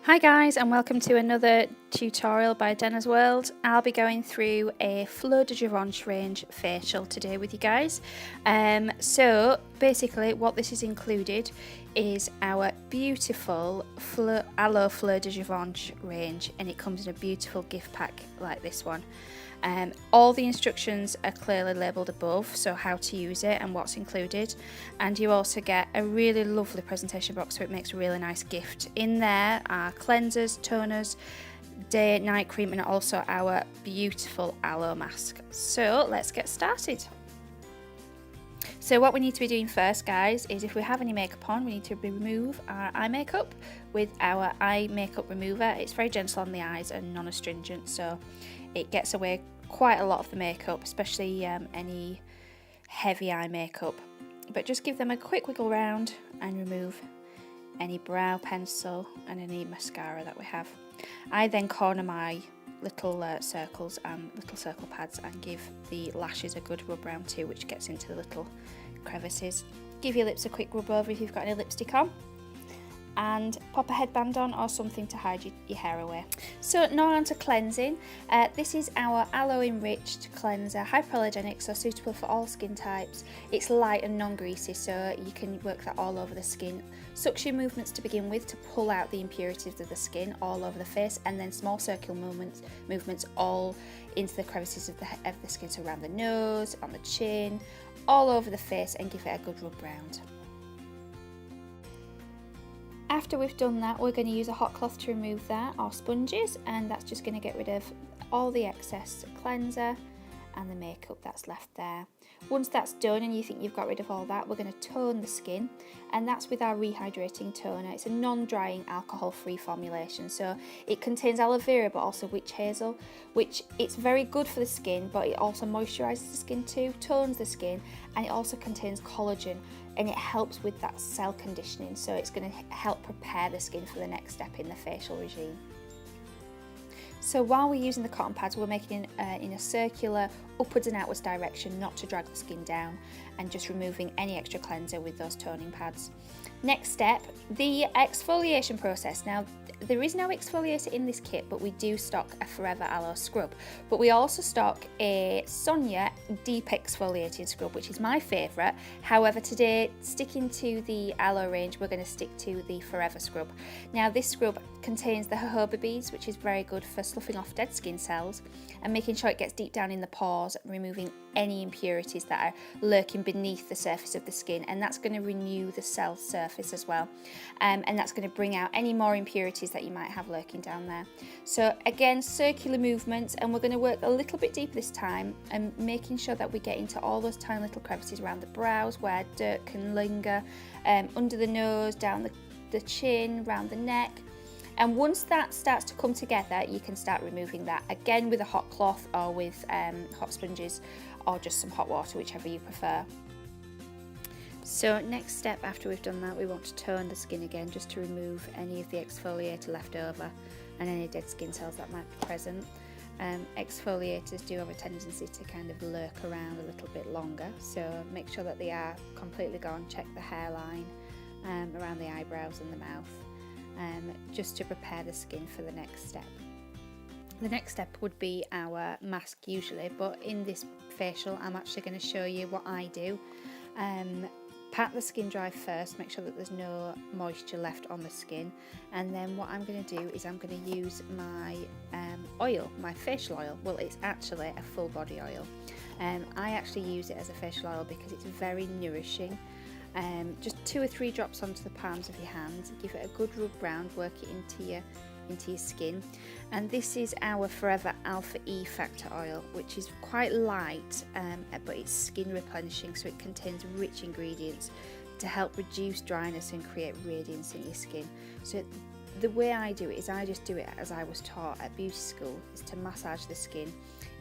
Hi guys, and welcome to another tutorial by Jenna's World. I'll be going through a Fleur de Jouvence range facial today with you guys. So basically what this is included is our beautiful Aloe Fleur de Jouvence range, and it comes in a beautiful gift pack like this one. All the instructions are clearly labelled above, so how to use it and what's included, and you also get a really lovely presentation box, so it makes a really nice gift. In there are cleansers, toners, day night cream, and also our beautiful aloe mask. So let's get started. So what we need to be doing first, guys, is if we have any makeup on, we need to remove our eye makeup with our eye makeup remover. It's very gentle on the eyes and non-astringent, so it gets away quite a lot of the makeup, especially any heavy eye makeup. But just give them a quick wiggle round and remove any brow pencil and any mascara that we have. I then corner my little circles and little circle pads and give the lashes a good rub round too, which gets into the little crevices. Give your lips a quick rub over if you've got any lipstick on, and pop a headband on or something to hide your hair away. So now on to cleansing. This is our aloe enriched cleanser, hypoallergenic, so suitable for all skin types. It's light and non-greasy, so you can work that all over the skin. Suction movements to begin with to pull out the impurities of the skin all over the face, and then small circular movements all into the crevices of the skin, so around the nose, on the chin, all over the face, and give it a good rub round. After we've done that, we're going to use a hot cloth to remove that, or sponges, and that's just going to get rid of all the excess cleanser and the makeup that's left there. Once that's done and you think you've got rid of all that, we're going to tone the skin, and that's with our rehydrating toner. It's a non-drying, alcohol-free formulation, so it contains aloe vera but also witch hazel, which it's very good for the skin, but it also moisturises the skin too, tones the skin, and it also contains collagen, and it helps with that cell conditioning, so it's going to help prepare the skin for the next step in the facial regime. So while we're using the cotton pads, we're making in a circular upwards and outwards direction, not to drag the skin down, and just removing any extra cleanser with those toning pads. Next step, the exfoliation process. Now, there is no exfoliator in this kit, but we do stock a Forever Aloe scrub. But we also stock a Sonia deep exfoliating scrub, which is my favourite. However, today, sticking to the aloe range, we're going to stick to the Forever scrub. Now, this scrub contains the jojoba beads, which is very good for sloughing off dead skin cells and making sure it gets deep down in the pores, removing any impurities that are lurking beneath the surface of the skin, and that's going to renew the cell surface as well, and that's going to bring out any more impurities that you might have lurking down there. So again, circular movements, and we're going to work a little bit deeper this time and making sure that we get into all those tiny little crevices around the brows where dirt can linger, under the nose, down the chin, around the neck. And once that starts to come together, you can start removing that, again with a hot cloth or with hot sponges or just some hot water, whichever you prefer. So next step, after we've done that, we want to tone the skin again, just to remove any of the exfoliator left over and any dead skin cells that might be present. Exfoliators do have a tendency to kind of lurk around a little bit longer, so make sure that they are completely gone. Check the hairline, around the eyebrows and the mouth. Just to prepare the skin for the next step. The next step would be our mask usually, but in this facial I'm actually going to show you what I do. Pat the skin dry first, make sure that there's no moisture left on the skin, and then what I'm going to do is I'm going to use my oil, my facial oil. Well, it's actually a full body oil. I actually use it as a facial oil because it's very nourishing. Just 2 or 3 drops onto the palms of your hands, give it a good rub round, work it into your skin. And this is our Forever Alpha E Factor oil, which is quite light, but it's skin replenishing, so it contains rich ingredients to help reduce dryness and create radiance in your skin. So the way I do it is I just do it as I was taught at beauty school, is to massage the skin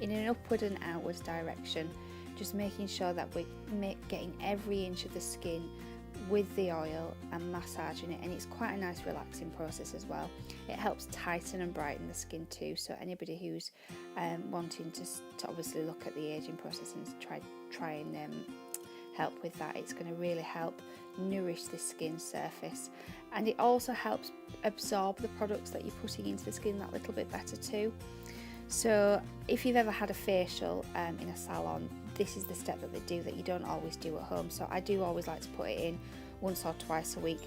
in an upward and outwards direction, just making sure that we're getting every inch of the skin with the oil and massaging it, and it's quite a nice relaxing process as well. It helps tighten and brighten the skin too, so anybody who's wanting to obviously look at the aging process and try and help with that. It's going to really help nourish the skin surface, and it also helps absorb the products that you're putting into the skin that little bit better too. So if you've ever had a facial in a salon, this is the step that they do that you don't always do at home. So I do always like to put it in once or twice a week,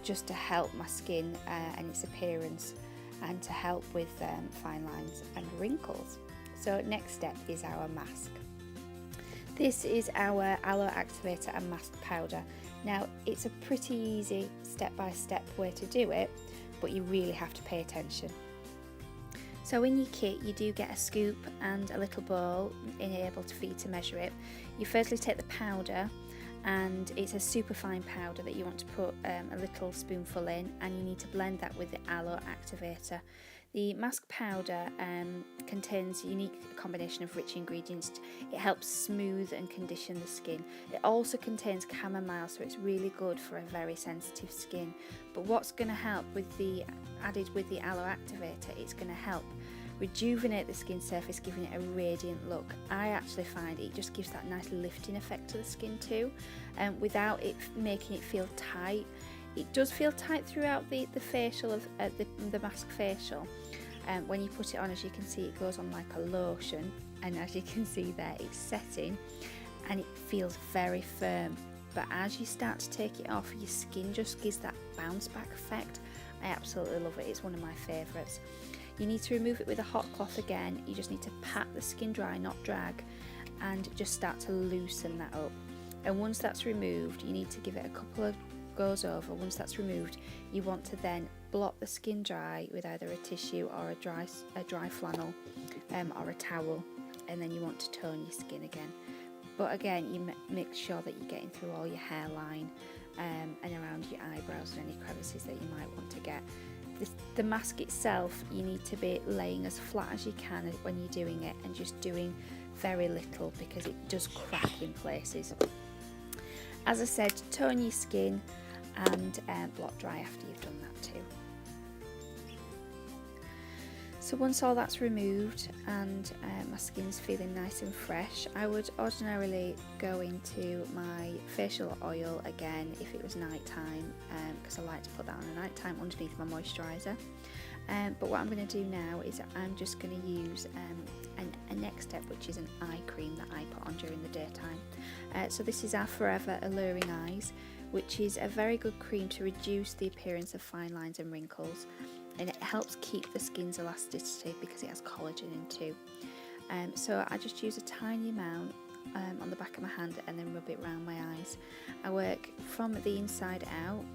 just to help my skin and its appearance, and to help with fine lines and wrinkles. So next step is our mask. This is our Aloe Activator and Mask Powder. Now it's a pretty easy step-by-step way to do it, but you really have to pay attention. So in your kit you do get a scoop and a little bowl enabled for you to measure it. You firstly take the powder, and it's a super fine powder that you want to put a little spoonful in, and you need to blend that with the Aloe Activator. The mask powder contains a unique combination of rich ingredients. It helps smooth and condition the skin. It also contains chamomile, so it's really good for a very sensitive skin. But what's going to help with the added with the Aloe Activator, it's going to help rejuvenate the skin surface, giving it a radiant look. I actually find it just gives that nice lifting effect to the skin too, without it making it feel tight. It does feel tight throughout the facial of the mask facial. When you put it on, as you can see, it goes on like a lotion, and as you can see there, it's setting and it feels very firm. But as you start to take it off, your skin just gives that bounce back effect. I absolutely love it. It's one of my favourites. You need to remove it with a hot cloth again. You just need to pat the skin dry, not drag, and just start to loosen that up. And once that's removed, you need to give it a couple of goes over. Once that's removed, you want to then blot the skin dry with either a tissue or a dry flannel or a towel, and then you want to tone your skin again. But again, you make sure that you're getting through all your hairline and around your eyebrows and any crevices that you might want to get. The mask itself, you need to be laying as flat as you can when you're doing it, and just doing very little, because it does crack in places. As I said, tone your skin and blot dry after you've done that too. So once all that's removed and my skin's feeling nice and fresh, I would ordinarily go into my facial oil again if it was night time, because I like to put that on at night time underneath my moisturiser. But what I'm going to do now is I'm just going to use a next step, which is an eye cream that I put on during the daytime. So this is our Forever Alluring Eyes, which is a very good cream to reduce the appearance of fine lines and wrinkles, and it helps keep the skin's elasticity because it has collagen in too. So I just use a tiny amount on the back of my hand and then rub it around my eyes. I work from the inside out.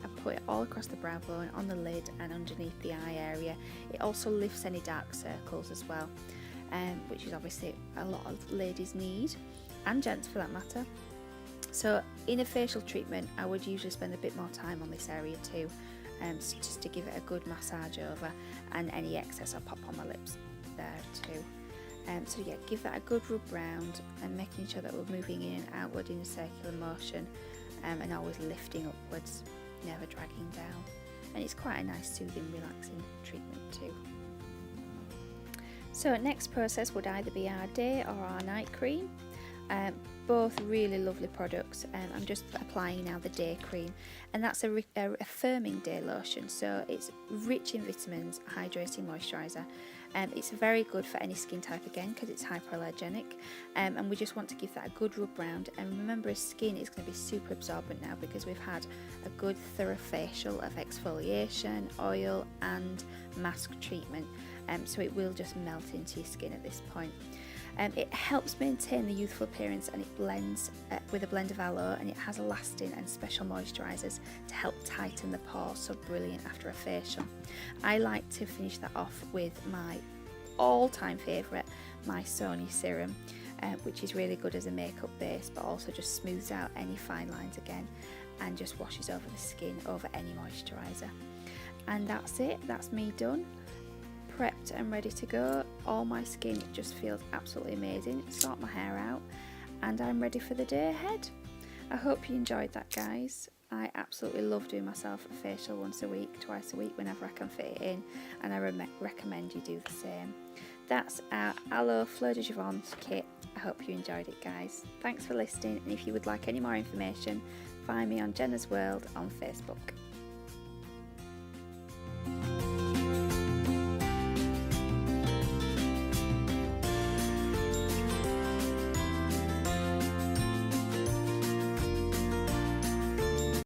I put it all across the brow bone, on the lid and underneath the eye area. It also lifts any dark circles as well, which is obviously a lot of ladies need, and gents for that matter. So in a facial treatment, I would usually spend a bit more time on this area too, just to give it a good massage over, and any excess I pop on my lips there too. So yeah, give that a good rub round, and making sure that we're moving in and outward in a circular motion, and always lifting upwards, never dragging down. And it's quite a nice soothing, relaxing treatment too. So next process would either be our day or our night cream. Both really lovely products. I'm just applying now the day cream, and that's a firming day lotion, so it's rich in vitamins, hydrating moisturiser. It's very good for any skin type again, because it's hypoallergenic, and we just want to give that a good rub round. And remember, skin is going to be super absorbent now, because we've had a good thorough facial of exfoliation, oil and mask treatment, so it will just melt into your skin at this point. It helps maintain the youthful appearance, and it blends with a blend of aloe, and it has elastin and special moisturisers to help tighten the pores, so brilliant after a facial. I like to finish that off with my all-time favourite, my Sony serum, which is really good as a makeup base, but also just smooths out any fine lines again and just washes over the skin over any moisturiser. And that's it, that's me done. Prepped and ready to go. All my skin just feels absolutely amazing. Sort my hair out, and I'm ready for the day ahead. I hope you enjoyed that, guys. I absolutely love doing myself a facial once a week, twice a week, whenever I can fit it in, and I recommend you do the same. that's our Aloe Fleur de Jouvence kit. I hope you enjoyed it, guys. Thanks for listening, and if you would like any more information, find me on Jenna's World on Facebook.